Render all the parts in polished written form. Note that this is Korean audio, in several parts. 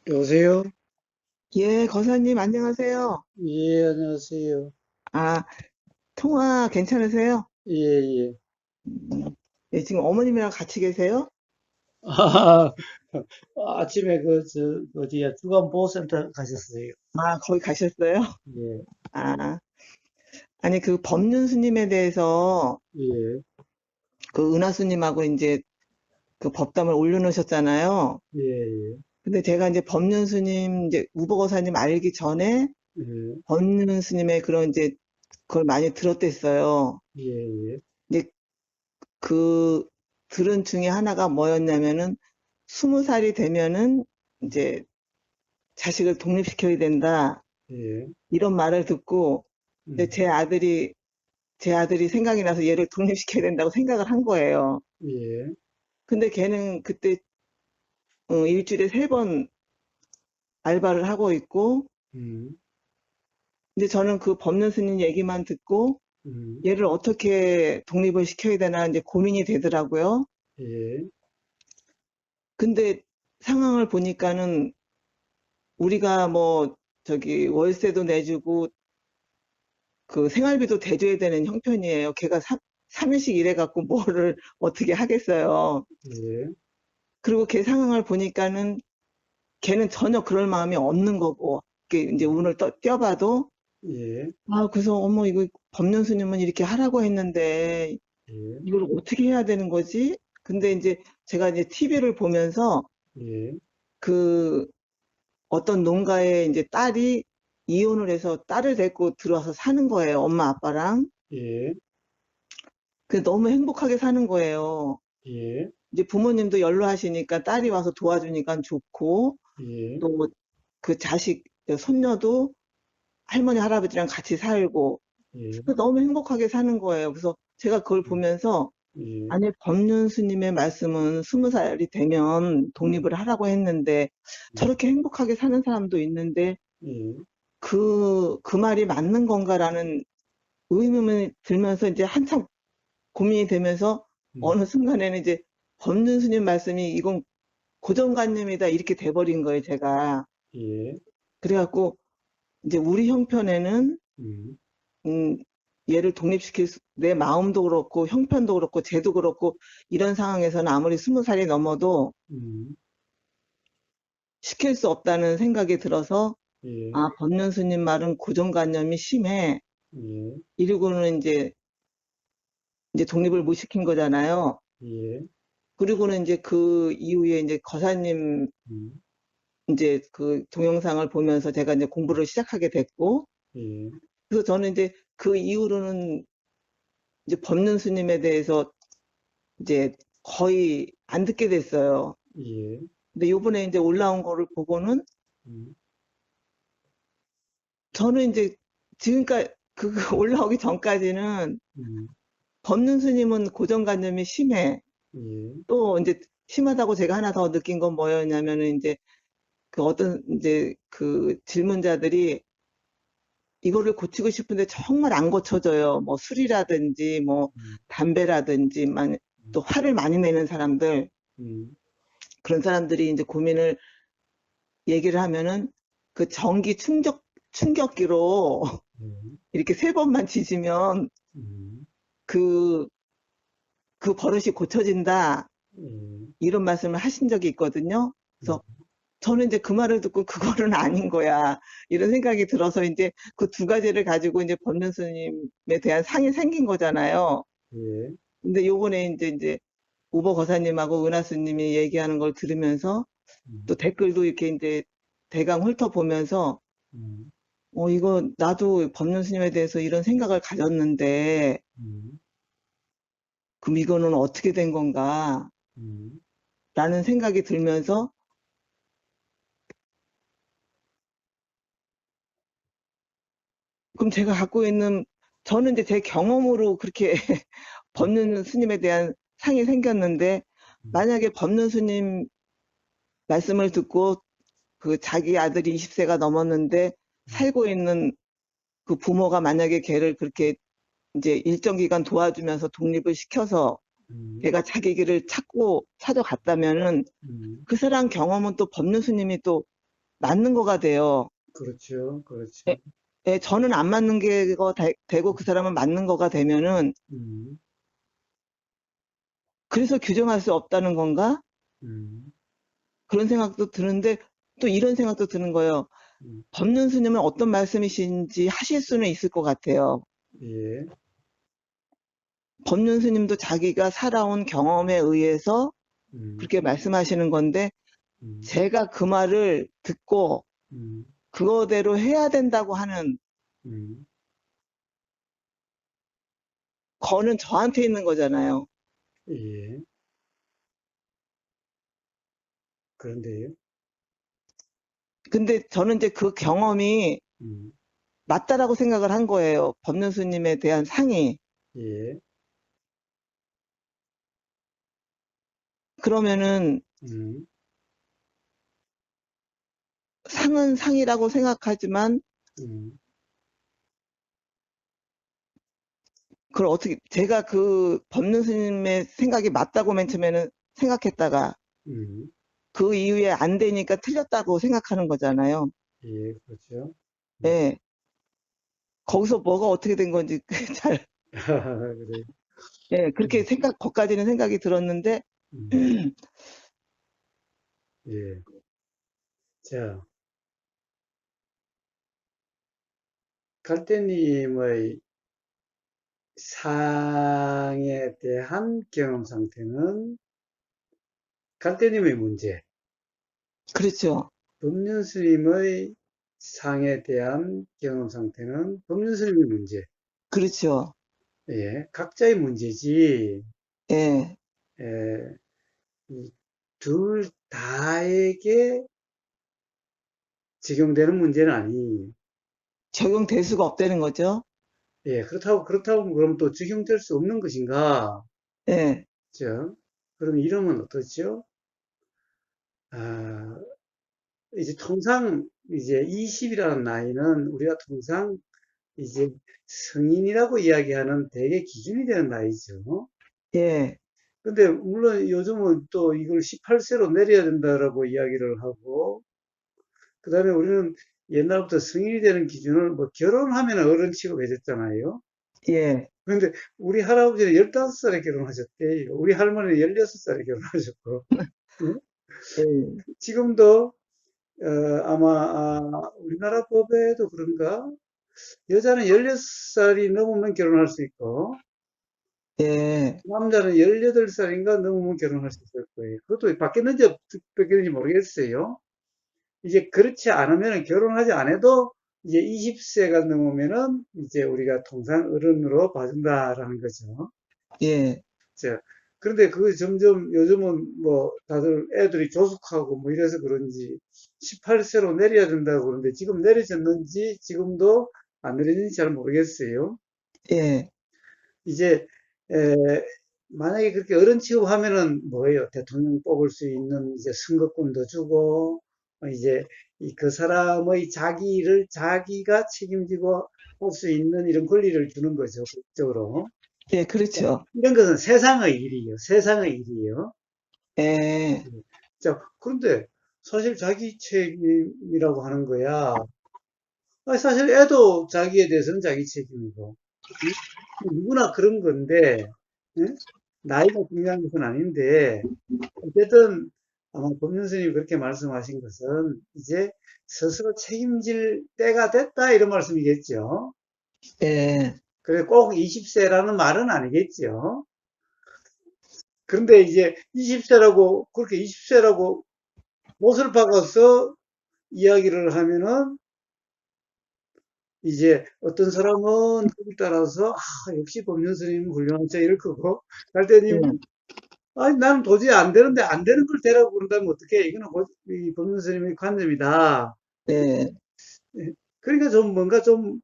여보세요? 예, 거사님 안녕하세요. 예, 안녕하세요. 아, 통화 괜찮으세요? 예, 예. 예, 지금 어머님이랑 같이 계세요? 아, 아침에 어디야, 주간보호센터 가셨어요. 아, 거기 가셨어요? 예, 아, 아니 그 법륜 스님에 대해서 예, 그 은하 스님하고 이제 그 법담을 올려놓으셨잖아요. 예, 예, 근데 제가 이제 법륜 스님 이제 우보거사님 알기 전에 예, 법륜 스님의 그런 이제 그걸 많이 들었댔어요. 예, 예, 근데 그 들은 중에 하나가 뭐였냐면은 20살이 되면은 이제 자식을 독립시켜야 된다. 예, 이런 말을 듣고 이제 제 아들이 생각이 나서 얘를 독립시켜야 된다고 생각을 한 거예요. 예, 근데 걔는 그때 일주일에 3번 알바를 하고 있고 음, 이제 저는 그 법륜 스님 얘기만 듣고 음, 얘를 어떻게 독립을 시켜야 되나 이제 고민이 되더라고요. 예, 근데 상황을 보니까는 우리가 뭐 저기 월세도 내주고 그 생활비도 대줘야 되는 형편이에요. 걔가 3일씩 일해갖고 뭐를 어떻게 하겠어요. 예, 그리고 걔 상황을 보니까는 걔는 전혀 그럴 마음이 없는 거고, 이렇게 이제 운을 띄어봐도, 예, 아, 그래서 어머, 이거 법륜 스님은 이렇게 하라고 했는데, 예, 이걸 어떻게 해야 되는 거지? 근데 이제 제가 이제 TV를 보면서 예, 그 어떤 농가에 이제 딸이 이혼을 해서 딸을 데리고 들어와서 사는 거예요. 엄마, 아빠랑. 예, 그 너무 행복하게 사는 거예요. 예, 이제 부모님도 연로하시니까 딸이 와서 도와주니까 좋고, 예, 또 그 자식, 손녀도 할머니, 할아버지랑 같이 살고, 예, 너무 행복하게 사는 거예요. 그래서 제가 그걸 보면서, 예, 아니, 법륜 스님의 말씀은 20살이 되면 독립을 하라고 했는데, 저렇게 행복하게 사는 사람도 있는데, 예, 그 말이 맞는 건가라는 의문이 들면서 이제 한참 고민이 되면서 어느 순간에는 이제 법륜 스님 말씀이 이건 고정관념이다 이렇게 돼버린 거예요, 제가. 예, 그래갖고 이제 우리 형편에는 음, 음, 얘를 내 마음도 그렇고 형편도 그렇고 쟤도 그렇고 이런 상황에서는 아무리 20살이 넘어도 음, 시킬 수 없다는 생각이 들어서 예, 아, 법륜 스님 말은 고정관념이 심해. 예, 이러고는 이제 독립을 못 시킨 거잖아요. 예, 그리고는 이제 그 이후에 이제 거사님 음, 이제 그 동영상을 보면서 제가 이제 공부를 시작하게 됐고, 예, 그래서 저는 이제 그 이후로는 이제 법륜 스님에 대해서 이제 거의 안 듣게 됐어요. 예, 근데 요번에 이제 올라온 거를 보고는 음, 저는 이제 지금까지 그 올라오기 전까지는 음, 법륜 스님은 고정관념이 심해. 예, 또 이제 심하다고 제가 하나 더 느낀 건 뭐였냐면은 이제 그 어떤 이제 그 질문자들이 이거를 고치고 싶은데 정말 안 고쳐져요. 뭐 술이라든지 뭐 음, 담배라든지 또 화를 많이 내는 사람들 음, 그런 사람들이 이제 고민을 얘기를 하면은 그 전기 충격기로 음, 이렇게 3번만 지지면 음, 그, 그 버릇이 고쳐진다. 음, 이런 말씀을 하신 적이 있거든요. 음, 그래서 저는 이제 그 말을 듣고 그거는 아닌 거야. 이런 생각이 들어서 이제 그 2가지를 가지고 이제 법륜 스님에 대한 상이 생긴 거잖아요. 예, 근데 요번에 이제 우버 거사님하고 은하 스님이 얘기하는 걸 들으면서 또 음, 댓글도 이렇게 이제 대강 훑어보면서 음, 이거 나도 법륜 스님에 대해서 이런 생각을 가졌는데 음, 그럼 이거는 어떻게 된 건가? 음, 라는 생각이 들면서 그럼 제가 갖고 있는 저는 이제 제 경험으로 그렇게 법륜 스님에 대한 상이 생겼는데 음, 만약에 법륜 스님 말씀을 듣고 그 자기 아들이 20세가 넘었는데 음, 살고 있는 그 부모가 만약에 걔를 그렇게 이제 일정 기간 도와주면서 독립을 시켜서 음, 걔가 자기 길을 찾고 찾아갔다면은 음, 그 사람 경험은 또 법륜 스님이 또 맞는 거가 돼요. 그렇죠. 예, 그렇죠. 예, 저는 안 맞는 게가 되고 그 사람은 맞는 거가 되면은 음, 그래서 규정할 수 없다는 건가? 음, 그런 생각도 드는데 또 이런 생각도 드는 거예요. 음, 법륜 스님은 어떤 말씀이신지 하실 수는 있을 것 같아요. 예, 법륜 스님도 자기가 살아온 경험에 의해서 음, 그렇게 말씀하시는 건데 음, 제가 그 말을 듣고 음, 그거대로 해야 된다고 하는 음, 거는 저한테 있는 거잖아요. 예. 그런데요. 근데 저는 이제 그 경험이 음, 맞다라고 생각을 한 거예요. 법륜 스님에 대한 상이. 예, 그러면은 음, 상은 상이라고 생각하지만 음, 그걸 어떻게 제가 그 법륜 스님의 생각이 맞다고 맨 처음에는 생각했다가 음, 그 이후에 안 되니까 틀렸다고 생각하는 거잖아요. 예, 그렇죠. 음. 예. 거기서 뭐가 어떻게 된 건지 잘, 그래. 예, 그렇게 음, 거기까지는 생각이 들었는데, 음, 예. 자, 갈대님의 상에 대한 경험 상태는 갈대님의 문제, 그렇죠. 법륜 스님의 상에 대한 경험 상태는 법륜 스님의 문제, 그렇죠. 예, 각자의 문제지, 예, 예, 이둘 다에게 적용되는 문제는 아니에요. 적용될 수가 없다는 거죠. 예, 그렇다고 그럼 또 적용될 수 없는 것인가? 예, 죠? 그럼 이러면 어떻죠? 아, 이제 통상 이제 20이라는 나이는 우리가 통상 이제 성인이라고 이야기하는 대개 기준이 되는 나이죠. 예, 근데 물론 요즘은 또 이걸 18세로 내려야 된다라고 이야기를 하고, 그다음에 우리는 옛날부터 성인이 되는 기준을 뭐 결혼하면 어른 취급해줬잖아요. 예, 그런데 우리 할아버지는 15살에 결혼하셨대요. 우리 할머니는 16살에 결혼하셨고, 응? 예, 지금도 아마 우리나라 법에도 그런가? 여자는 16살이 넘으면 결혼할 수 있고, 예, 남자는 18살인가 넘으면 결혼할 수 있을 거예요. 그것도 바뀌었는지 모르겠어요. 이제 그렇지 않으면 결혼하지 않아도 이제 20세가 넘으면은 이제 우리가 통상 어른으로 봐준다라는 거죠. 예, 자, 그런데 그게 점점 요즘은 뭐 다들 애들이 조숙하고 뭐 이래서 그런지 18세로 내려야 된다고 그러는데 지금 내려졌는지 지금도 안 내려졌는지 잘 모르겠어요. 예, 이제 에, 만약에 그렇게 어른 취급하면은 뭐예요? 대통령 뽑을 수 있는 이제 선거권도 주고 이제 그 사람의 자기를 자기가 책임지고 할 수 있는 이런 권리를 주는 거죠. 법적으로. 예, 그렇죠. 이런 것은 세상의 일이에요. 세상의 일이에요. 예, 자, 그런데 사실 자기 책임이라고 하는 거야. 아니, 사실 애도 자기에 대해서는 자기 책임이고, 응? 누구나 그런 건데, 응? 나이가 중요한 것은 아닌데, 어쨌든 아마 법륜 스님이 그렇게 말씀하신 것은 이제 스스로 책임질 때가 됐다 이런 말씀이겠죠. 예, 그래 꼭 20세라는 말은 아니겠죠. 그런데 이제 20세라고 그렇게 20세라고 못을 박아서 이야기를 하면은 이제 어떤 사람은 거기 따라서 역시 법륜 스님은 훌륭하다 이럴 거고 예, 갈대님은 아니 나는 도저히 안 되는데 안 되는 걸 되라고 그런다면 어떻게 이거는 이 법륜 스님의 관점이다. 예, 예. 그러니까 좀 뭔가 좀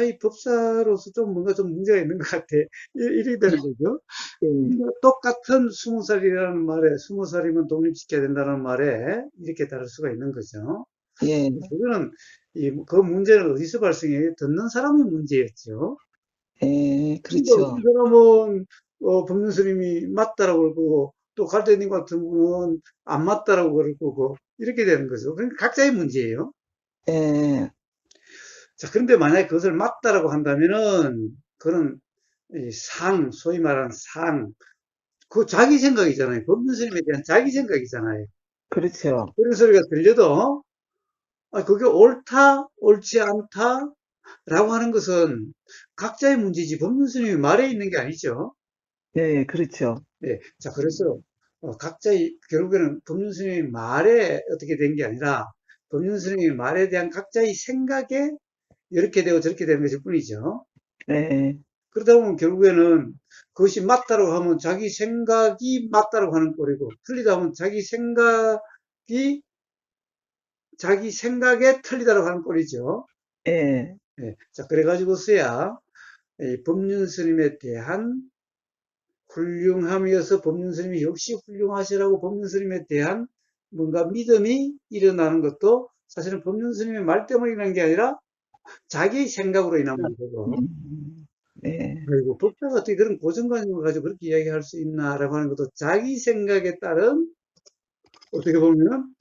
이 법사로서 좀 뭔가 좀 문제가 있는 것 같아. 이렇게 되는 거죠. 예, 그러니까 똑같은 20살이라는 말에 20살이면 독립시켜야 된다는 말에 이렇게 다를 수가 있는 거죠. 예, 그거는 그 문제는 어디서 발생해요? 듣는 사람의 문제였죠. 예, 그러니까 그렇죠. 어떤 사람은 법륜 스님이 맞다라고 그럴 거고 또 갈대님 같은 분은 안 맞다라고 그럴 거고 이렇게 되는 거죠. 그러니까 각자의 문제예요. 예, 자, 그런데 만약에 그것을 맞다라고 한다면은, 그런 이 소위 말하는 그 자기 생각이잖아요. 법륜 스님에 대한 자기 생각이잖아요. 그렇죠. 그런 소리가 들려도, 그게 옳다, 옳지 않다, 라고 하는 것은 각자의 문제지 법륜 스님이 말에 있는 게 아니죠. 예, 그렇죠. 네. 자, 그래서 각자의 결국에는 법륜 스님의 말에 어떻게 된 게 아니라 법륜 스님의 말에 대한 각자의 생각에 이렇게 되고 저렇게 되는 것일 뿐이죠. 예, 그러다 보면 결국에는 그것이 맞다고 하면 자기 생각이 맞다고 하는 꼴이고 틀리다 하면 자기 생각에 틀리다고 하는 꼴이죠. 예, 네. 자, 그래가지고서야 이 법륜 스님에 대한 훌륭함이어서 법륜 스님이 역시 훌륭하시라고 법륜 스님에 대한 뭔가 믿음이 일어나는 것도 사실은 법륜 스님의 말 때문에 일어난 게 아니라 자기 생각으로 인한 문제고, 예, 그리고 법자가 어떻게 그런 고정관념을 가지고 그렇게 이야기할 수 있나라고 하는 것도 자기 생각에 따른 어떻게 보면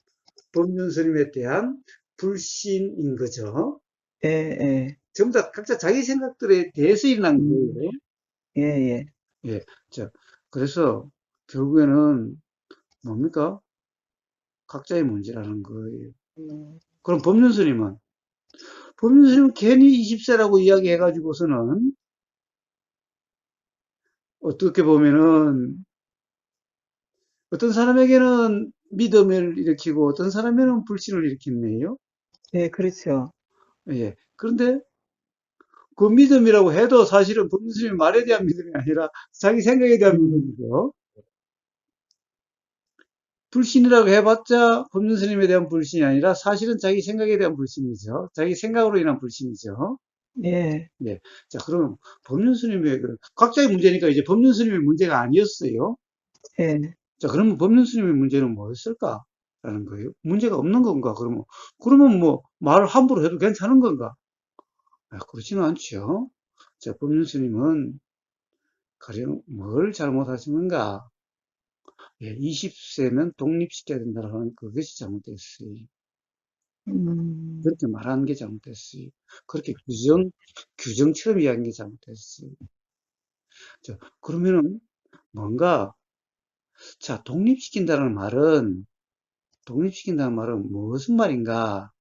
법륜 스님에 대한 불신인 거죠. 예, 예, 전부 다 각자 자기 생각들에 대해서 일어난 음, 거예요. 예, 예. 예. 자, 그래서 결국에는 뭡니까? 각자의 문제라는 거예요. 음, 그럼 법륜스님은 괜히 20세라고 이야기해가지고서는 어떻게 보면은 어떤 사람에게는 믿음을 일으키고 어떤 사람에게는 불신을 일으키네요. 예, 그렇죠. 예. 그런데 그 믿음이라고 해도 사실은 법륜스님 말에 대한 믿음이 아니라 자기 생각에 대한 음, 믿음이죠. 불신이라고 해봤자 법륜 스님에 대한 불신이 아니라 사실은 자기 생각에 대한 불신이죠. 자기 생각으로 인한 불신이죠. 예, 네. 자, 그럼 법륜 스님의 각자의 문제니까 이제 법륜 스님의 문제가 아니었어요. 예. 자, 그러면 법륜 스님의 문제는 뭐였을까? 라는 거예요. 문제가 없는 건가? 그러면 뭐 말을 함부로 해도 괜찮은 건가? 그렇지는 않죠. 자, 법륜 스님은 가령 뭘 잘못하시는가? 예, 20세면 독립시켜야 된다고 하는 그것이 잘못됐어요. 음, 그렇게 말하는 게 잘못됐어요. 그렇게 규정처럼 이야기하는 게 잘못됐어요. 자, 그러면은 뭔가, 자, 독립시킨다는 말은 무슨 말인가?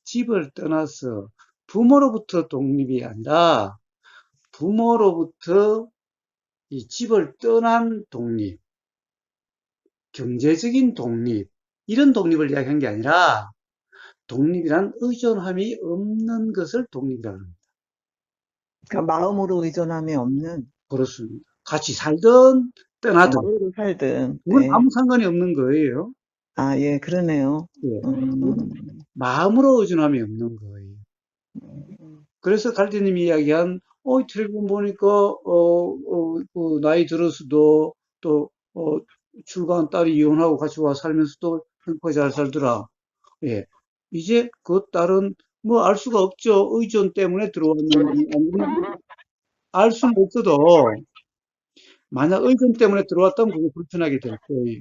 집을 떠나서 부모로부터 독립이 아니라 부모로부터 이 집을 떠난 독립, 경제적인 독립, 이런 독립을 이야기한 게 아니라 독립이란 의존함이 없는 것을 독립이라고 합니다. 그러니까 마음으로 의존함이 없는, 그렇습니다. 같이 살든 떠나든 어디로 살든, 그건 예. 아무 상관이 없는 거예요. 아, 예, 그러네요. 예. 그건 음, 마음으로 의존함이 없는 거예요. 음, 그래서 갈대님이 이야기한 텔레비전 보니까 그 나이 들어서도 또 출가한 딸이 이혼하고 같이 와 살면서도 행복하게 잘 살더라. 예. 이제 그 딸은 뭐 알 수가 없죠. 의존 때문에 들어왔는지 아니면 알 수는 없어도 만약 의존 때문에 들어왔다면 그게 불편하게 될 거예요.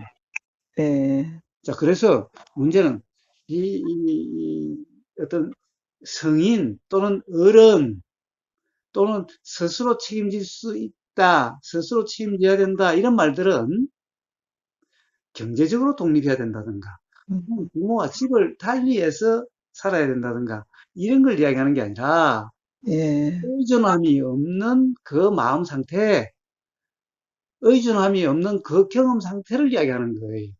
예, 자, 그래서 문제는 이 어떤 성인 또는 어른 또는 스스로 책임질 수 있다, 스스로 책임져야 된다, 이런 말들은 경제적으로 독립해야 된다든가, 음, 부모와 집을 달리해서 살아야 된다든가, 이런 걸 이야기하는 게 아니라 예, 의존함이 없는 그 마음 상태, 의존함이 없는 그 경험 상태를 이야기하는 거예요.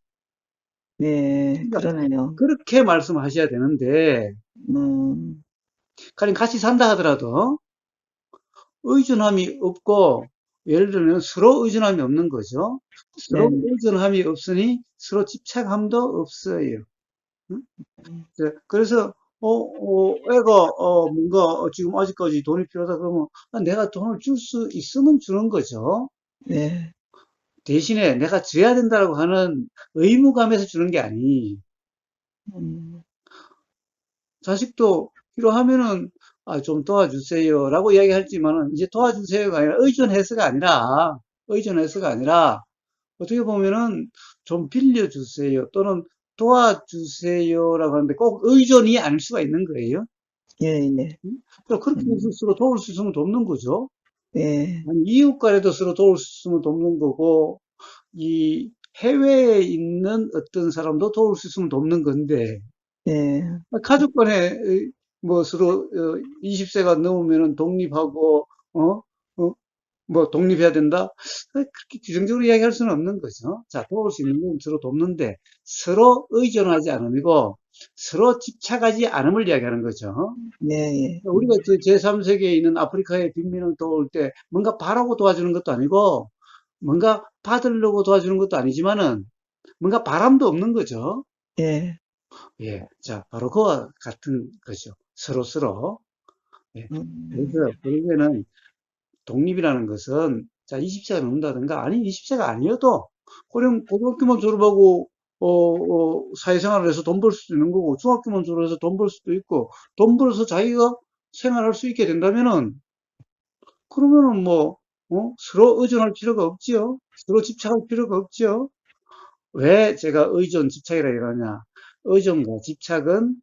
예, 그러니까 그러네요. 그렇게 말씀하셔야 되는데, 음, 가령 같이 산다 하더라도 의존함이 없고, 예를 들면 서로 의존함이 없는 거죠. 네, 서로 의존함이 없으니 서로 집착함도 없어요. 응? 그래서 애가 뭔가 지금 아직까지 돈이 필요하다 그러면 내가 돈을 줄 수 있으면 주는 거죠. 네, 대신에 내가 줘야 된다고 하는 의무감에서 주는 게 아니. 음, 자식도 필요하면은 좀 도와주세요라고 이야기할지만은 이제 도와주세요가 아니라 의존해서가 아니라 어떻게 보면은 좀 빌려주세요 또는 도와주세요라고 하는데 꼭 의존이 아닐 수가 있는 거예요. 예, 예, 음? 또 그렇게 해서 서로 도울 수 있으면 돕는 거죠. 예, 아니, 이웃 간에도 서로 도울 수 있으면 돕는 거고, 이 해외에 있는 어떤 사람도 도울 수 있으면 돕는 건데, 예, 가족 간에 뭐 서로 20세가 넘으면은 독립하고, 어? 어? 뭐 독립해야 된다? 그렇게 규정적으로 이야기할 수는 없는 거죠. 자, 도울 수 있는 건 서로 돕는데, 서로 의존하지 않음이고, 서로 집착하지 않음을 이야기하는 거죠. 예, 예, 우리가 제3세계에 있는 아프리카의 빈민을 도울 때 뭔가 바라고 도와주는 것도 아니고 뭔가 받으려고 도와주는 것도 아니지만은 뭔가 바람도 없는 거죠. 예, 예. 자, 바로 그와 같은 거죠. 서로. 예. 음, 그래서 결국에는 독립이라는 것은 자, 20세가 넘는다든가 아니 20세가 아니어도 그냥 고등학교만 졸업하고 사회생활을 해서 돈 벌 수도 있는 거고 중학교만 졸업해서 돈 벌 수도 있고 돈 벌어서 자기가 생활할 수 있게 된다면은 그러면은 뭐, 서로 의존할 필요가 없지요. 서로 집착할 필요가 없지요. 왜 제가 의존, 집착이라 이러냐. 의존과 집착은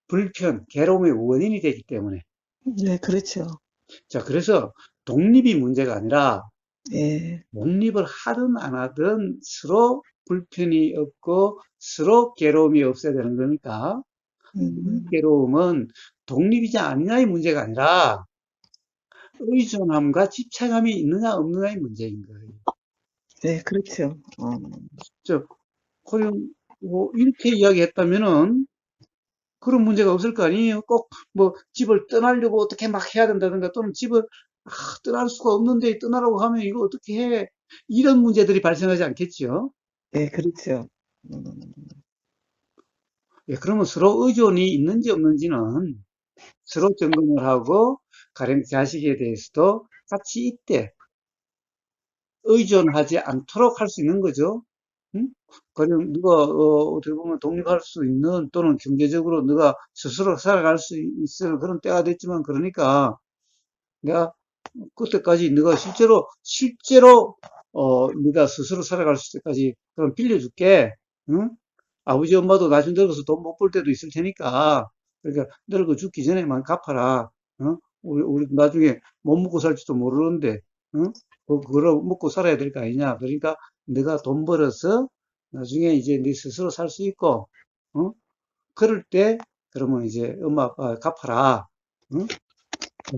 불편, 괴로움의 원인이 되기 때문에. 네, 그렇죠. 자, 그래서 독립이 문제가 아니라 예, 독립을 하든 안 하든 서로 불편이 없고 서로 괴로움이 없어야 되는 거니까 이 음, 괴로움은 독립이냐 아니냐의 문제가 아니라 의존함과 집착함이 있느냐 없느냐의 문제인 거예요. 네, 그렇죠. 저, 그냥 뭐 이렇게 이야기했다면은 그런 문제가 없을 거 아니에요. 꼭 뭐 집을 떠나려고 어떻게 막 해야 된다든가 또는 집을 떠날 수가 없는데 떠나라고 하면 이거 어떻게 해? 이런 문제들이 발생하지 않겠지요. 예, 그렇죠. 예, 그러면 서로 의존이 있는지 없는지는 서로 점검을 하고 가령 자식에 대해서도 같이 이때 의존하지 않도록 할 수 있는 거죠. 응? 가령 누가 어떻게 보면 독립할 수 있는 또는 경제적으로 누가 스스로 살아갈 수 있을 그런 때가 됐지만 그러니까 내가 그때까지 네가 실제로 네가 스스로 살아갈 수 있을 때까지 그럼 빌려줄게. 응? 아버지 엄마도 나중에 늙어서 돈 못 벌 때도 있을 테니까 그러니까 늙어 죽기 전에만 갚아라. 어? 우리 나중에 못 먹고 살지도 모르는데 응? 그걸 먹고 살아야 될 거 아니냐. 그러니까 네가 돈 벌어서 나중에 이제 네 스스로 살 수 있고 어? 그럴 때 그러면 이제 엄마 아빠 갚아라. 응?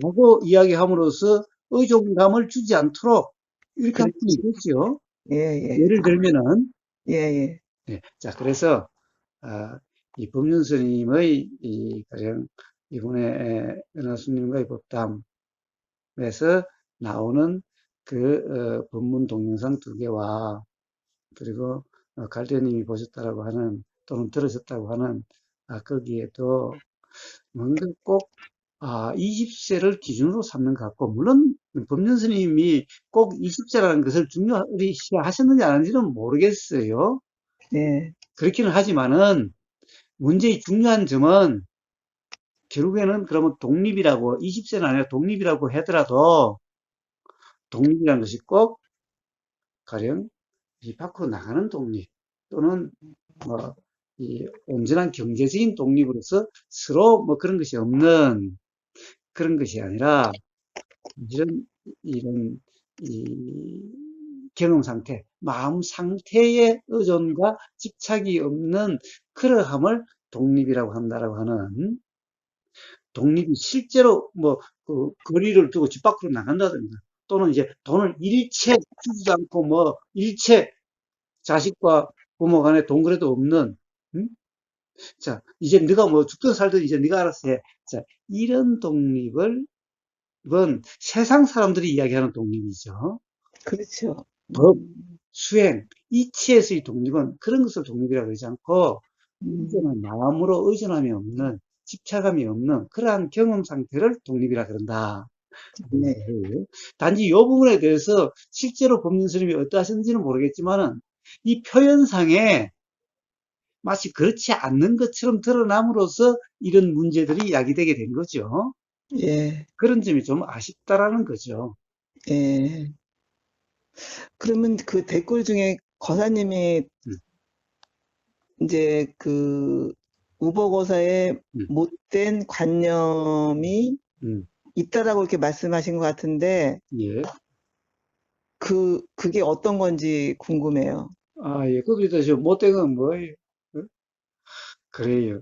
라고 이야기함으로써 의존감을 주지 않도록 이렇게 할 수는 그렇지. 있겠지요. 예, 예, 예를 들면은 예, 예, 네. 자, 그래서 이 법륜 스님의 이 가령 이번에 은하수님과의 법담에서 나오는 그 법문 동영상 두 개와 그리고 갈대님이 보셨다라고 하는 또는 들으셨다고 하는 거기에도 뭔가 꼭 20세를 기준으로 삼는 것 같고 물론 법륜 스님이 꼭 20세라는 것을 중요시 하셨는지 안 하는지는 모르겠어요. 예, 그렇기는 하지만은 문제의 중요한 점은 결국에는 그러면 독립이라고 20세는 아니라 독립이라고 하더라도 독립이라는 것이 꼭 가령 이 밖으로 나가는 독립 또는 뭐 이 온전한 경제적인 독립으로서 서로 뭐 그런 것이 없는 그런 것이 아니라 이런 이 경험 상태, 마음 상태의 의존과 집착이 없는 그러함을 독립이라고 한다라고 하는 독립이 실제로 뭐 거리를 두고 집 밖으로 나간다든가 또는 이제 돈을 일체 주지도 않고 뭐 일체 자식과 부모 간에 동거래도 없는 음? 자 이제 네가 뭐 죽든 살든 이제 네가 알아서 해. 자 이런 독립을 이건 세상 사람들이 이야기하는 독립이죠. 그렇죠. 법, 수행, 이치에서의 독립은 그런 것을 독립이라고 하지 않고 음, 이제는 마음으로 의존함이 없는 집착함이 없는 그러한 경험 상태를 독립이라 그런다. 네, 단지 이 부분에 대해서 실제로 법륜 스님이 어떠하셨는지는 모르겠지만은 이 표현상에 마치 그렇지 않는 것처럼 드러남으로써 이런 문제들이 야기되게 된 거죠. 예, 그런 점이 좀 아쉽다라는 거죠. 예. 그러면 그 댓글 중에 거사님이 음, 이제 그 우보고사의 음, 못된 관념이 음, 있다라고 이렇게 말씀하신 것 같은데, 예. 그게 어떤 건지 궁금해요. 아, 예. 거기다 저 못된 건 뭐예요? 어? 그래요.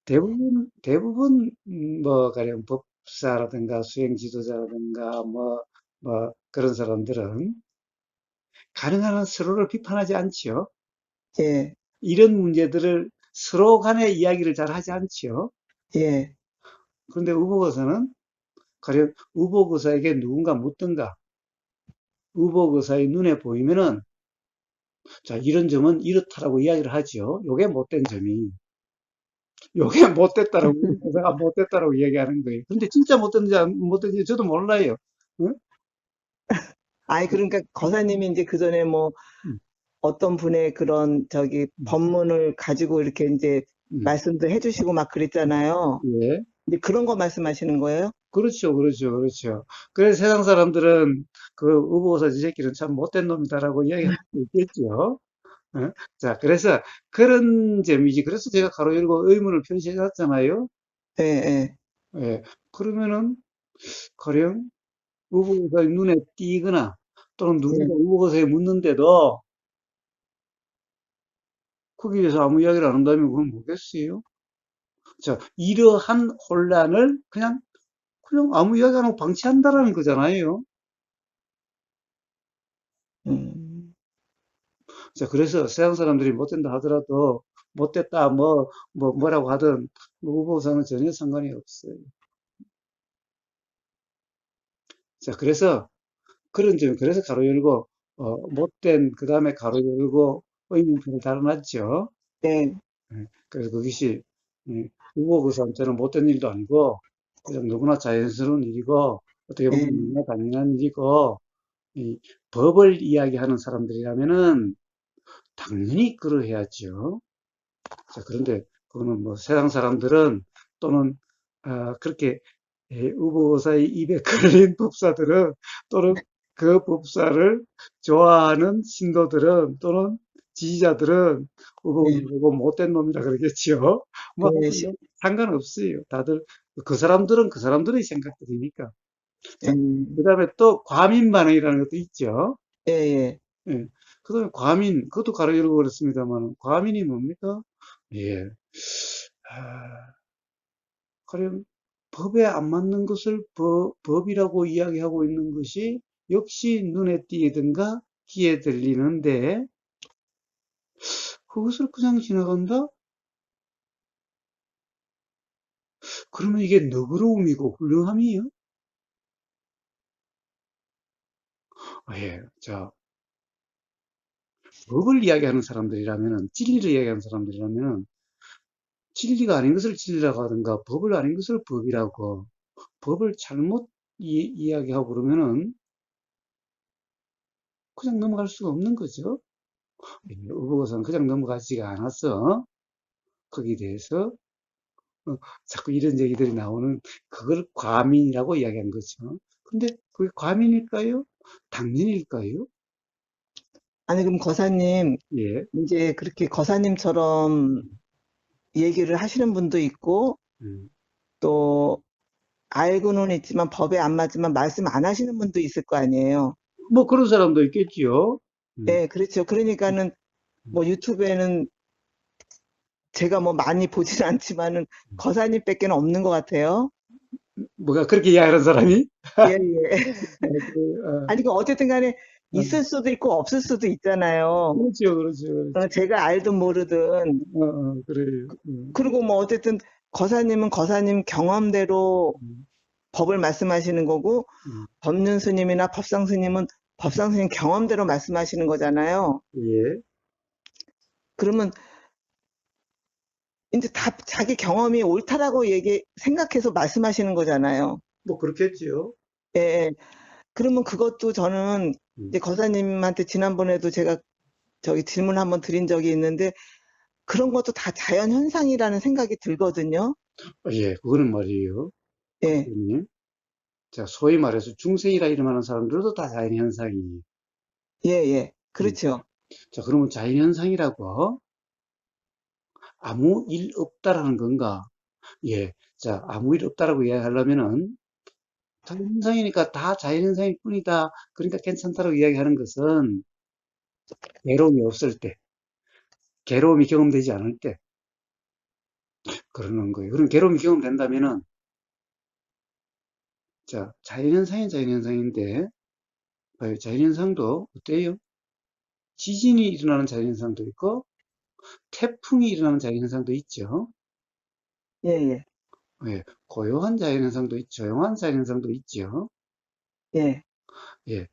대부분, 뭐, 가령 법사라든가 수행 지도자라든가, 그런 사람들은 가능한 한 서로를 비판하지 않지요. 예, 이런 문제들을 서로 간의 이야기를 잘 하지 않지요. 예, 그런데 의복에서는 가령 의복의사에게 누군가 묻든가, 의복의사의 눈에 보이면은, 자, 이런 점은 이렇다라고 이야기를 하지요. 요게 못된 점이. 요게 못됐다라고, 의복의사가 못됐다라고 이야기하는 거예요. 근데 진짜 못됐는지 안 못됐는지 저도 몰라요. 응? 아니, 그러니까 거사님이 이제 그 전에 뭐 음, 어떤 분의 그런 저기 음, 법문을 가지고 이렇게 이제 음. 말씀도 해주시고 막 그랬잖아요. 예. 이제 그런 거 말씀하시는 거예요? 그렇죠, 그렇죠, 그렇죠. 그래서 세상 사람들은 그 의보사 지 새끼는 참 못된 놈이다라고 이야기할 수 있겠죠. 어? 자, 그래서 그런 점이지. 그래서 제가 가로 열고 의문을 표시해 놨잖아요. 예, 예, 예. 그러면은 가령 의보사의 눈에 띄거나 또는 예. 누군가 의보사에 묻는데도 거기에서 아무 이야기를 안 한다면 그건 뭐겠어요? 자, 이러한 혼란을 그냥 아무 이야기 안 하고 방치한다라는 거잖아요. 음, 자, 그래서 서양 사람들이 못된다 하더라도 못됐다, 뭐라고 하든 후보사는 전혀 상관이 없어요. 자, 그래서 그런 점, 그래서 가로 열고, 못된, 그 다음에 가로 열고 의문표를 달아놨죠. 네, 예, 그래서 그것이, 후보사한테는 못된 일도 아니고, 그냥 누구나 자연스러운 일이고, 어떻게 보면 예, 너무나 당연한 일이고, 이 법을 이야기하는 사람들이라면은 당연히 그러해야죠. 자, 그런데 그거는 뭐 세상 사람들은 또는 그렇게 의보사의 입에 걸린 법사들은 또는 그 법사를 좋아하는 신도들은 또는 지지자들은 예, 의보사고 못된 놈이라 그러겠지요. 뭐 예, 하여튼 상관없어요. 다들 그 사람들은 그 사람들의 생각들이니까. 자, 예, 그다음에 또 과민 반응이라는 것도 있죠. 예, 예. 예. 그다음에 과민, 그것도 가로 열고 그렇습니다만, 과민이 뭡니까? 예. 아, 가령 법에 안 맞는 것을 법이라고 이야기하고 있는 것이 역시 눈에 띄든가 귀에 들리는데, 그것을 그냥 지나간다? 그러면 이게 너그러움이고 훌륭함이에요? 예. 자, 법을 이야기하는 사람들이라면은, 진리를 이야기하는 사람들이라면은, 진리가 아닌 것을 진리라고 하든가, 법을 아닌 것을 법이라고, 법을 잘못 이야기하고 그러면은 그냥 넘어갈 수가 없는 거죠. 의법에서는 그냥 넘어가지가 않았어. 거기에 대해서 자꾸 이런 얘기들이 나오는 그걸 과민이라고 이야기한 거죠. 근데 그게 과민일까요? 당연일까요? 아니, 그럼 거사님, 예. 이제 그렇게 거사님처럼 얘기를 하시는 분도 있고, 음. 또 알고는 있지만 법에 안 맞지만 말씀 안 하시는 분도 있을 거 아니에요. 뭐 그런 사람도 있겠지요. 음. 네, 그렇죠. 그러니까는 음. 뭐 유튜브에는 제가 뭐 많이 보지는 않지만은 거사님밖에 없는 것 같아요. 뭐가 그렇게 이야기하는 사람이? 예, 예. 아니, 그 어쨌든 간에 어, 있을 수도 있고 없을 수도 있잖아요. 그렇죠, 그렇죠, 그렇죠. 제가 알든 모르든. 그래요. 그리고 뭐 어쨌든 거사님은 거사님 경험대로 음, 법을 말씀하시는 거고, 음, 법륜 스님이나 법상 스님은 법상 스님 경험대로 말씀하시는 거잖아요. 예. 그러면 이제 다 자기 경험이 옳다라고 생각해서 말씀하시는 거잖아요. 뭐 그렇겠지요. 예, 예. 그러면 그것도 저는 음. 이제 거사님한테 지난번에도 제가 저기 질문 한번 드린 적이 있는데 그런 것도 다 자연 현상이라는 생각이 들거든요. 예, 그거는 말이에요. 예, 그거는 자, 소위 말해서 중생이라 이름하는 사람들도 다 자연현상이에요. 예, 예. 음, 그렇죠. 자, 그러면 자연현상이라고 아무 일 없다라는 건가? 예. 자, 아무 일 없다라고 이야기하려면은 자연현상이니까 다 자연현상일 뿐이다. 그러니까 괜찮다라고 이야기하는 것은 괴로움이 없을 때, 괴로움이 경험되지 않을 때 그러는 거예요. 그럼 괴로움이 경험된다면은 자, 자연현상인 자연현상인데 봐요. 자연현상도 어때요? 지진이 일어나는 자연현상도 있고 태풍이 일어나는 자연현상도 있죠. 예, 예, 예, 고요한 자연현상도 조용한 자연현상도 있죠. 예, 예,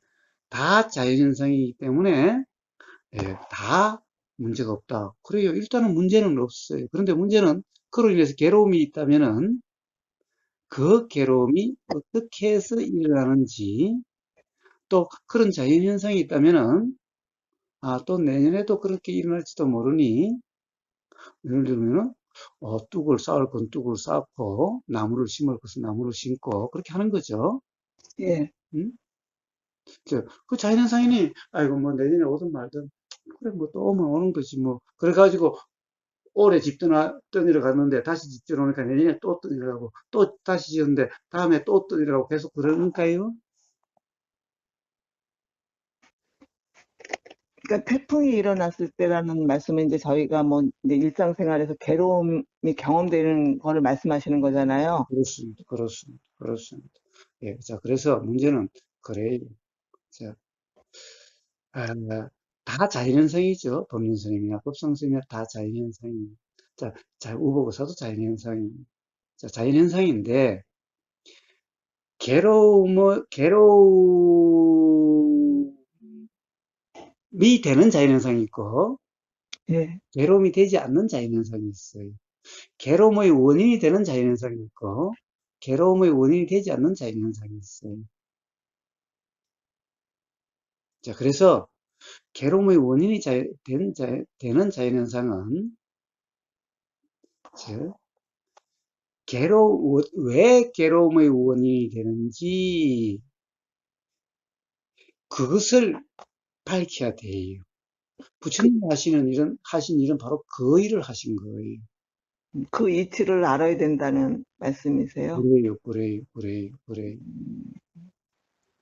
다 자연현상이기 때문에 예, 다 문제가 없다. 그래요. 일단은 문제는 없어요. 그런데 문제는 그로 인해서 괴로움이 있다면은 그 괴로움이 어떻게 해서 일어나는지 또 그런 자연현상이 있다면은 또 내년에도 그렇게 일어날지도 모르니 예를 들면은 뚝을 쌓을 건 뚝을 쌓고 나무를 심을 것은 나무를 심고 그렇게 하는 거죠. 예. 음? 그 자연현상이니 아이고 뭐 내년에 오든 말든 그래 뭐 또 오면 오는 거지 뭐 그래가지고 올해 집 떠내려 갔는데 다시 집 들어오니까 내년에 또 떠내려가고 또 다시 지었는데 다음에 또 떠내려가고 계속 그러니까요. 그러니까 태풍이 일어났을 때라는 말씀은 이제 저희가 뭐 이제 일상생활에서 괴로움이 경험되는 거를 말씀하시는 거잖아요. 그렇습니다. 그렇습니다. 그렇습니다. 예, 자, 그래서 문제는 그래요. 자, 아, 다 자연현상이죠. 법륜스님이나 법성스님이나 다 자연현상이에요. 자, 우보고사도 자연현상이에요. 자, 자연현상인데, 괴로움이 되는 자연현상이 있고, 예. 괴로움이 되지 않는 자연현상이 있어요. 괴로움의 원인이 되는 자연현상이 있고, 괴로움의 원인이 되지 않는 자연현상이 있어요. 자, 그래서 괴로움의 원인이 되는 자연현상은, 즉, 왜 괴로움의 원인이 되는지, 그것을 밝혀야 돼요. 부처님이 하신 일은 바로 그 일을 하신 거예요. 그 이치를 알아야 된다는 말씀이세요? 그래요, 그래요, 그래요, 그래요.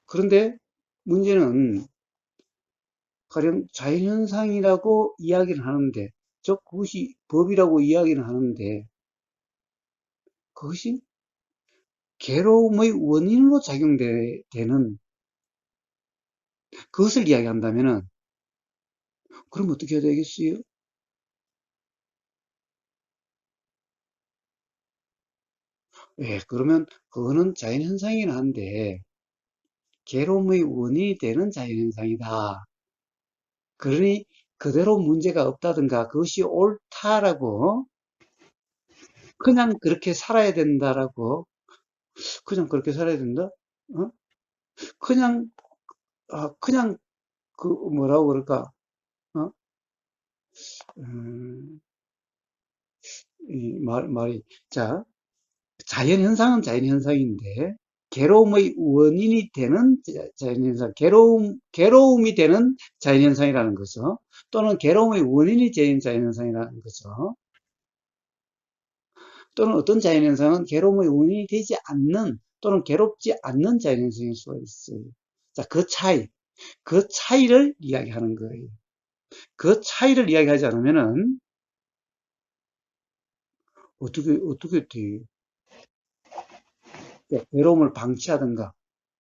그런데 문제는 가령 자연현상이라고 이야기를 하는데, 즉 그것이 법이라고 이야기를 하는데, 그것이 괴로움의 원인으로 작용되는 그것을 이야기한다면은, 그럼 어떻게 해야 되겠어요? 예, 그러면 그거는 자연현상이긴 한데, 괴로움의 원인이 되는 자연현상이다. 그러니 그대로 문제가 없다든가 그것이 옳다라고 그냥 그렇게 살아야 된다라고 그냥 그렇게 살아야 된다? 어? 그냥 그냥 그 뭐라고 그럴까? 어? 음, 이 말이 자 자연현상은 자연현상인데 괴로움의 원인이 되는 자연현상 괴로움이 되는 자연현상이라는 거죠. 또는 괴로움의 원인이 되는 자연현상이라는 거죠. 또는 어떤 자연현상은 괴로움의 원인이 되지 않는 또는 괴롭지 않는 자연현상일 수가 있어요. 자, 그 차이를 이야기하는 거예요. 그 차이를 이야기하지 않으면은 어떻게 돼요? 괴로움을 방치하든가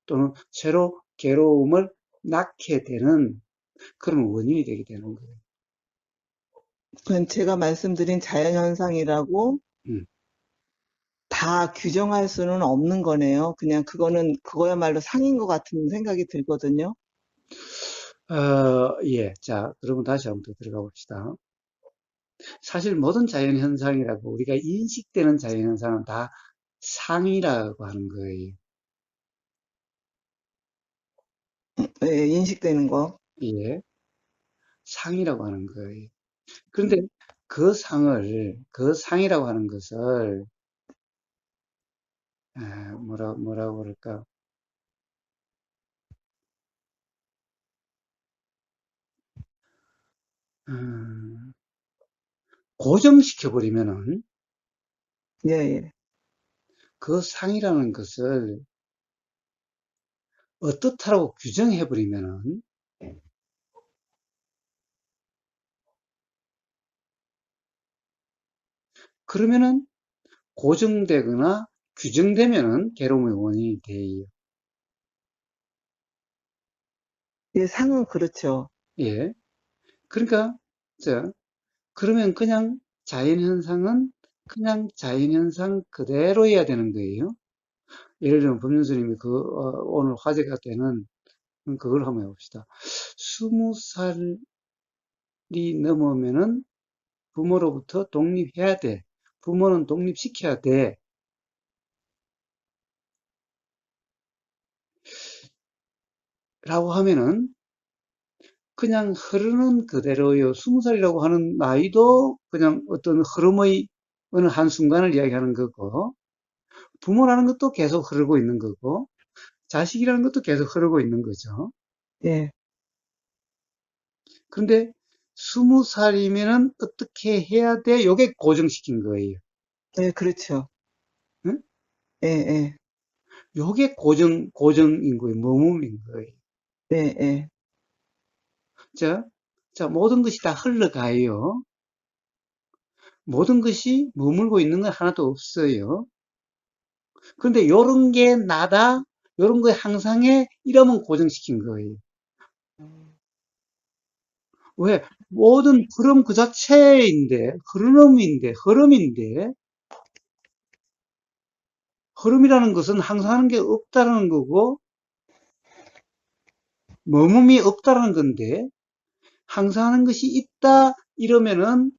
또는 새로 괴로움을 낳게 되는 그런 원인이 되게 되는 거예요. 그건 제가 말씀드린 자연현상이라고 음. 다 규정할 수는 없는 거네요. 그냥 그거는 그거야말로 상인 것 같은 생각이 들거든요. 예. 자, 그러면 다시 한번 더 들어가 봅시다. 사실 모든 자연현상이라고 우리가 인식되는 자연현상은 다 상이라고 하는 거예요. 예, 인식되는 거. 예. 상이라고 하는 거예요. 그런데 음, 그 상이라고 하는 것을, 뭐라고 그럴까. 음, 고정시켜버리면은 예, 예. 그 상이라는 것을 어떻다라고 규정해버리면은 그러면은 고정되거나 규정되면은 괴로움의 원인이 돼요. 예, 상은 그렇죠. 예. 그러니까, 저, 그러면 그냥 자연현상은 그냥 자연현상 그대로여야 되는 거예요. 예를 들면 법륜스님이 오늘 화제가 되는 그걸 한번 해봅시다. 20살이 넘으면은 부모로부터 독립해야 돼. 부모는 독립시켜야 돼. 라고 하면은 그냥 흐르는 그대로요. 20살이라고 하는 나이도 그냥 어떤 흐름의 어느 한순간을 이야기하는 거고, 부모라는 것도 계속 흐르고 있는 거고, 자식이라는 것도 계속 흐르고 있는 거죠. 예, 그런데 20살이면은 어떻게 해야 돼? 요게 고정시킨 거예요. 예, 그렇죠. 응? 예, 예, 요게 고정인 거예요. 머금인 거예요. 예, 예. 자, 자, 모든 것이 다 흘러가요. 모든 것이 머물고 있는 건 하나도 없어요. 그런데 요런 게 나다, 요런 거에 항상에 이러면 고정시킨 거예요. 왜? 모든 흐름 그 자체인데, 흐름인데, 흐름이라는 것은 항상 하는 게 없다는 거고, 머금이 없다는 건데, 항상 하는 것이 있다, 이러면은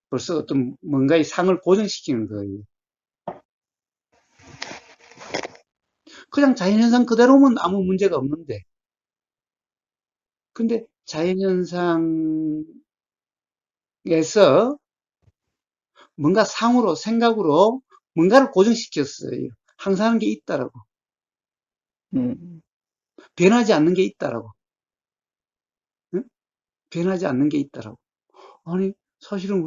벌써 어떤 뭔가의 상을 고정시키는 거예요. 그냥 자연현상 그대로면 아무 문제가 없는데, 근데 자연현상에서 뭔가 상으로, 생각으로 뭔가를 고정시켰어요. 항상 하는 게 있다라고. 음, 변하지 않는 게 있다라고. 응? 변하지 않는 게 있다라고. 아니, 사실은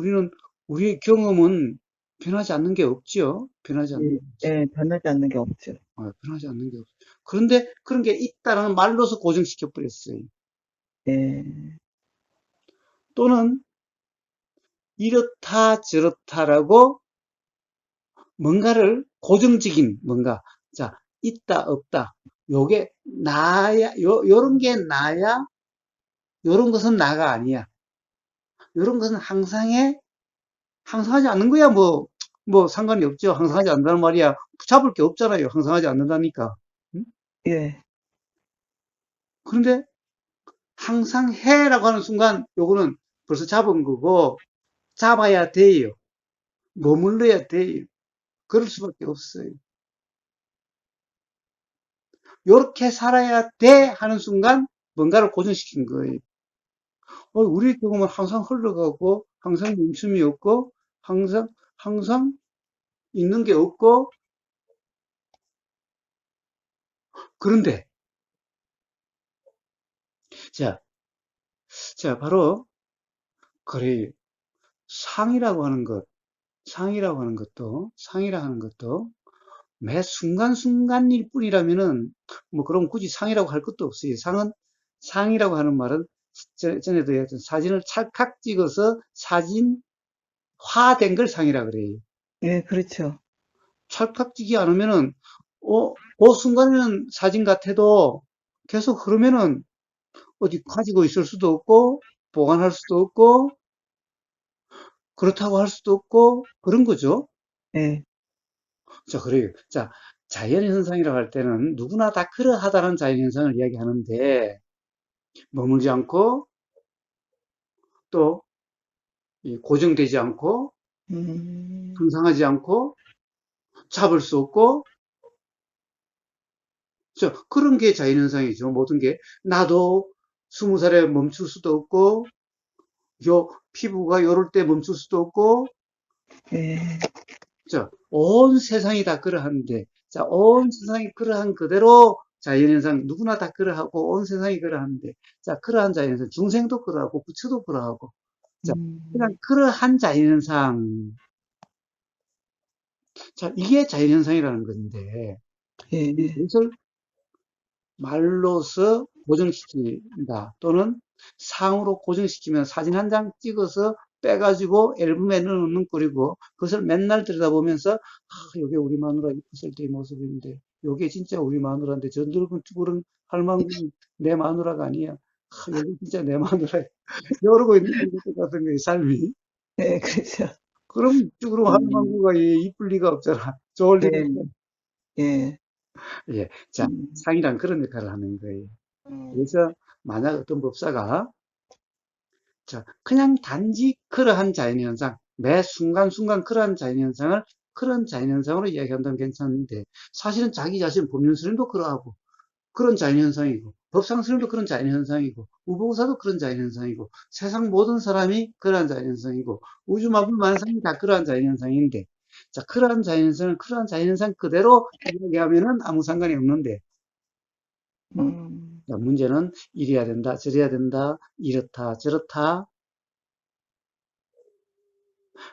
우리의 경험은 변하지 않는 게 없지요. 변하지 않는 예, 게 없지. 예, 변하지 않는 게 없죠. 변하지 않는 게 없지. 그런데 그런 게 있다라는 말로서 고정시켜 버렸어요. 예, 또는 이렇다 저렇다라고 뭔가를 고정적인 뭔가, 자, 있다 없다, 요게 나야, 요런 게 나야, 요런 것은 나가 아니야, 요런 것은 항상하지 않는 거야. 뭐 상관이 없죠. 항상하지 않는다는 말이야. 잡을 게 없잖아요. 항상하지 않는다니까. 응? 예, 그런데 항상 해라고 하는 순간 요거는 벌써 잡은 거고, 잡아야 돼요. 머물러야 돼요. 그럴 수밖에 없어요. 요렇게 살아야 돼 하는 순간 뭔가를 고정시킨 거예요. 우리 경험은 항상 흘러가고, 항상 멈춤이 없고, 항상 있는 게 없고, 그런데, 자, 자, 바로, 그래, 상이라고 하는 것, 상이라 하는 것도, 매 순간순간일 뿐이라면은, 뭐, 그럼 굳이 상이라고 할 것도 없어요. 상이라고 하는 말은, 전에도 얘기했던 사진을 찰칵 찍어서 사진화된 걸 상이라 그래요. 예, 그렇죠. 찰칵지기 않으면은, 그 순간에는 사진 같아도 계속 흐르면은 어디 가지고 있을 수도 없고, 보관할 수도 없고, 그렇다고 할 수도 없고, 그런 거죠. 예, 자, 그래요. 자, 자연현상이라고 할 때는 누구나 다 그러하다는 자연현상을 이야기하는데, 머물지 않고, 또, 고정되지 않고, 음, 항상하지 않고, 잡을 수 없고, 그런 게 자연현상이죠. 모든 게. 나도 20살에 멈출 수도 없고, 피부가 요럴 때 멈출 수도 없고, 예, 온 세상이 다 그러한데, 자, 온 세상이 그러한 그대로 자연현상 누구나 다 그러하고 온 세상이 그러하는데 자 그러한 자연현상 중생도 그러하고 부처도 그러하고 자 그냥 음, 그러한 자연현상 자 이게 자연현상이라는 건데 예, 이것을 말로서 고정시킨다 또는 상으로 고정시키면 사진 한 장 찍어서 빼가지고 앨범에 넣어놓는 꼴이고 그것을 맨날 들여다보면서 이게 우리 마누라 이뻤을 때의 모습인데 이게 진짜 우리 마누라인데 저 늙은 쭈그른 할망구는 내 마누라가 아니야. 여기 진짜 내 마누라야. 이러고 있는 것 같은 거예요, 삶이. 예, 그렇죠. 그럼 쭈그른 음, 할망구가 이쁠 리가 없잖아. 좋을 리가 예, 없잖아. 예, 예. 자, 음, 상이란 그런 역할을 하는 거예요. 음, 그래서 만약 어떤 법사가 자, 그냥 단지 그러한 자연현상, 매 순간순간 그러한 자연현상을 그런 자연현상으로 이야기한다면 괜찮은데, 사실은 자기 자신 법륜스님도 그러하고, 그런 자연현상이고, 법상스님도 그런 자연현상이고, 우보사도 그런 자연현상이고, 세상 모든 사람이 그러한 자연현상이고, 우주 만물 많은 사람이 다 그러한 자연현상인데, 자, 그러한 자연현상을 그러한 자연현상 그대로 이야기하면은 아무 상관이 없는데, 음, 자, 문제는 이래야 된다, 저래야 된다, 이렇다, 저렇다,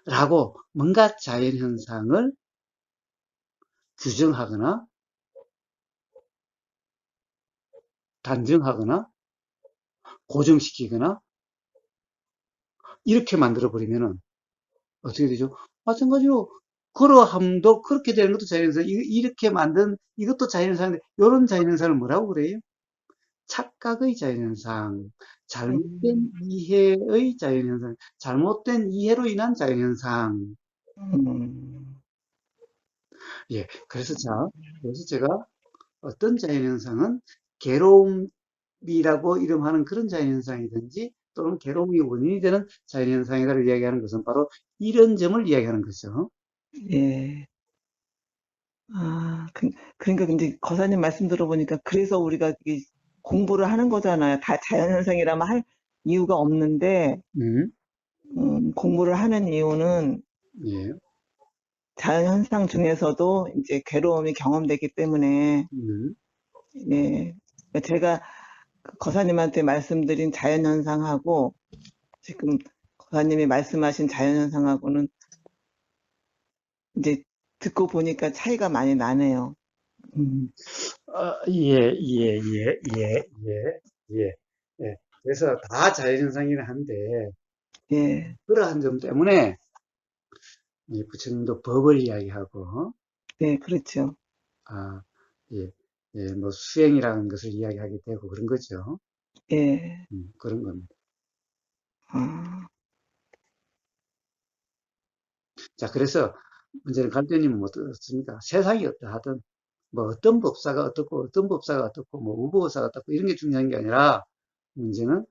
라고 뭔가 자연현상을 규정하거나 단정하거나 고정시키거나 이렇게 만들어버리면은 어떻게 되죠? 마찬가지로 그러함도 그렇게 되는 것도 자연현상, 이렇게 만든 이것도 자연현상인데 이런 자연현상을 뭐라고 그래요? 착각의 자연현상, 잘못된 음, 이해의 자연현상, 잘못된 이해로 인한 자연현상. 음, 예, 그래서 제가 어떤 자연현상은 괴로움이라고 이름하는 그런 자연현상이든지 또는 괴로움이 원인이 되는 자연현상이다를 이야기하는 것은 바로 이런 점을 이야기하는 것이죠. 예. 아, 그러니까 근데 거사님 말씀 들어보니까 그래서 우리가 이 공부를 하는 거잖아요. 다 자연현상이라면 할 이유가 없는데, 음, 공부를 하는 이유는 예, 자연현상 중에서도 이제 괴로움이 경험되기 때문에, 음, 예. 그러니까 제가 그 거사님한테 말씀드린 자연현상하고 지금 거사님이 말씀하신 자연현상하고는 이제 듣고 보니까 차이가 많이 나네요. 음, 예. 예. 그래서 다 자연현상이긴 한데, 예, 그러한 점 때문에 이 부처님도 법을 이야기하고, 예, 그렇죠. 아, 예, 뭐 수행이라는 것을 이야기하게 되고 그런 거죠. 예, 그런 겁니다. 아, 자, 그래서 문제는 갈대님은 어떻습니까? 세상이 어떠하든, 뭐 어떤 법사가 어떻고, 어떤 법사가 어떻고, 뭐 우보사가 어떻고, 이런 게 중요한 게 아니라, 문제는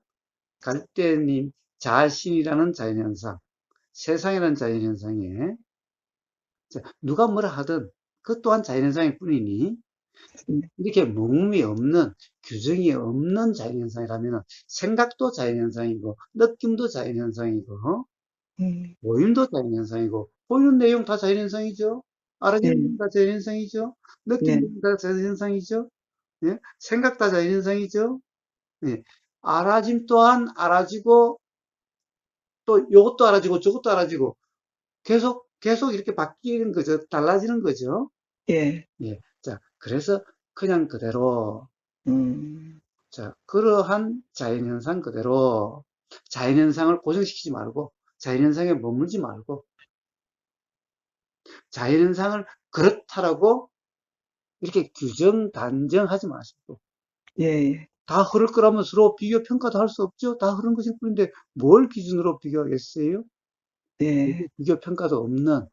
갈대님 자신이라는 자연현상, 세상이라는 자연현상에, 자, 누가 뭐라 하든, 그것 또한 자연현상일 뿐이니, 이렇게 뭉이 없는, 규정이 없는 자연현상이라면, 생각도 자연현상이고, 느낌도 자연현상이고, 음, 모임도 자연현상이고, 보이는 내용 다 자연현상이죠. 예, 알아지는 내용 다 자연현상이죠. 예, 느끼는 내용 다 자연현상이죠. 예? 생각 다 자연현상이죠. 예. 알아짐 또한 알아지고, 또 이것도 알아지고 저것도 알아지고, 계속 이렇게 바뀌는 거죠. 달라지는 거죠. 예, 예. 자, 그래서 그냥 그대로, 음, 자, 그러한 자연현상 그대로, 자연현상을 고정시키지 말고, 자연현상에 머물지 말고, 자연현상을 그렇다라고 이렇게 규정, 단정하지 마시고, 예, 예, 다 흐를 거라면 서로 비교, 평가도 할 수 없죠? 다 흐른 것일 뿐인데, 뭘 기준으로 비교하겠어요? 예, 비교, 평가도 없는,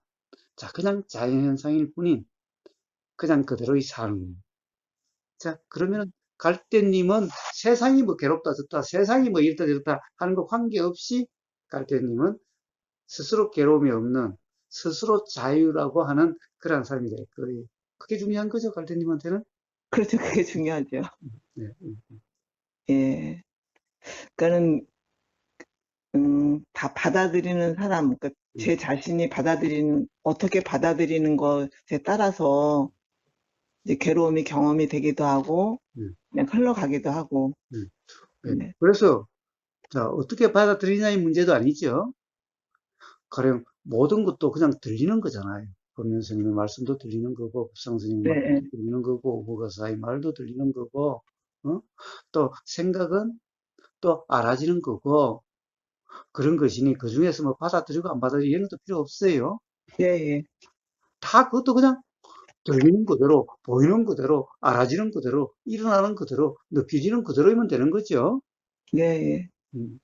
자, 그냥 자연현상일 뿐인, 그냥 그대로의 삶. 자, 그러면 갈대님은 세상이 뭐 괴롭다, 좋다, 세상이 뭐 이렇다, 저렇다 하는 거 관계없이 갈대님은 스스로 괴로움이 없는, 스스로 자유라고 하는 그런 삶이 될 거예요. 그게 중요한 거죠, 갈대님한테는? 그렇죠. 그게 중요하죠. 네, 예, 그러니까는 다 받아들이는 사람, 그러니까 음, 제 자신이 받아들이는 어떻게 받아들이는 것에 따라서 이제 괴로움이 경험이 되기도 하고, 음, 그냥 흘러가기도 하고, 음. 예. 네, 그래서, 자, 어떻게 받아들이냐의 문제도 아니죠. 가령 모든 것도 그냥 들리는 거잖아요. 법륜 스님의 말씀도 들리는 거고, 법상 스님 네, 말도 네, 들리는 거고, 오보가사의 말도 들리는 거고, 어? 또 생각은 또 알아지는 거고, 그런 것이니 그 중에서 뭐 받아들이고 안 받아들이고 이런 것도 필요 없어요. 예, 예, 다 그것도 그냥 들리는 그대로, 보이는 그대로, 알아지는 그대로, 일어나는 그대로, 느껴지는 그대로이면 되는 거죠. 예, 예. 음,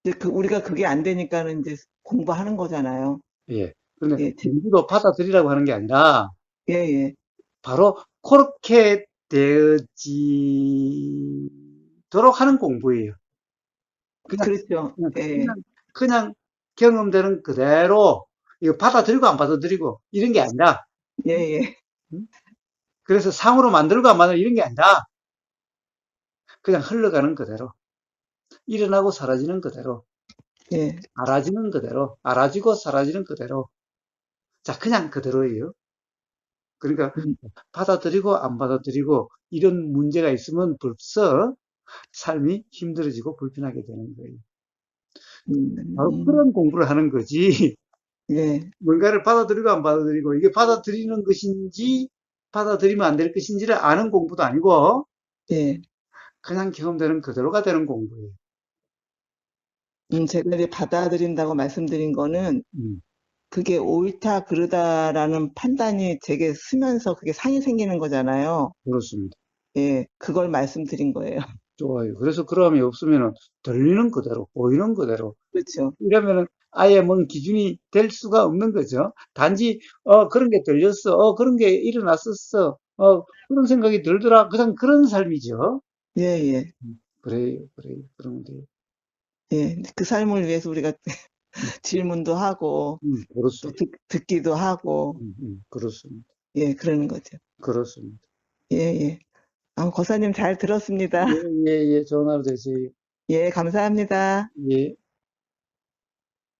이제 우리가 그게 안 되니까는 이제 공부하는 거잖아요. 예. 그런데 예, 공부도 받아들이라고 하는 게 아니라 예, 예. 바로 그렇게 되어지도록 하는 공부예요. 그냥, 그렇죠. 그냥, 예, 그냥, 그냥 경험되는 그대로 이거 받아들이고 안 받아들이고 이런 게 아니라, 예, 예, 음? 그래서 상으로 만들고 안 만들고 이런 게 아니라 그냥 흘러가는 그대로, 일어나고 사라지는 그대로, 예. 알아지는 그대로, 알아지고 사라지는 그대로. 자, 그냥 그대로예요. 그러니까 음, 받아들이고 안 받아들이고 이런 문제가 있으면 벌써 삶이 힘들어지고 불편하게 되는 거예요. 바로 음, 그런 공부를 하는 거지. 예, 뭔가를 받아들이고 안 받아들이고 이게 받아들이는 것인지 받아들이면 안 될 것인지를 아는 공부도 아니고 예. 그냥 경험되는 그대로가 되는 공부예요. 제가 이제 받아들인다고 말씀드린 거는 음, 그게 옳다, 그르다라는 판단이 제게 쓰면서 그게 상이 생기는 거잖아요. 그렇습니다. 예, 그걸 말씀드린 거예요. 좋아요. 그래서 그러함이 없으면 들리는 그대로, 보이는 그대로, 그렇죠. 이러면은 아예 뭔 기준이 될 수가 없는 거죠. 단지 그런 게 들렸어, 그런 게 일어났었어, 그런 생각이 들더라. 그냥 그런 삶이죠. 예, 예, 그래요, 그래요. 그러면 돼요. 예. 그 삶을 위해서 우리가 질문도 하고 또 그렇습니다. 듣기도 하고 그렇습니다. 예, 그러는 거죠. 그렇습니다. 예, 예. 아, 거사님 잘 들었습니다. 예, 예, 예. 좋은 하루 되세요. 예, 감사합니다. 예.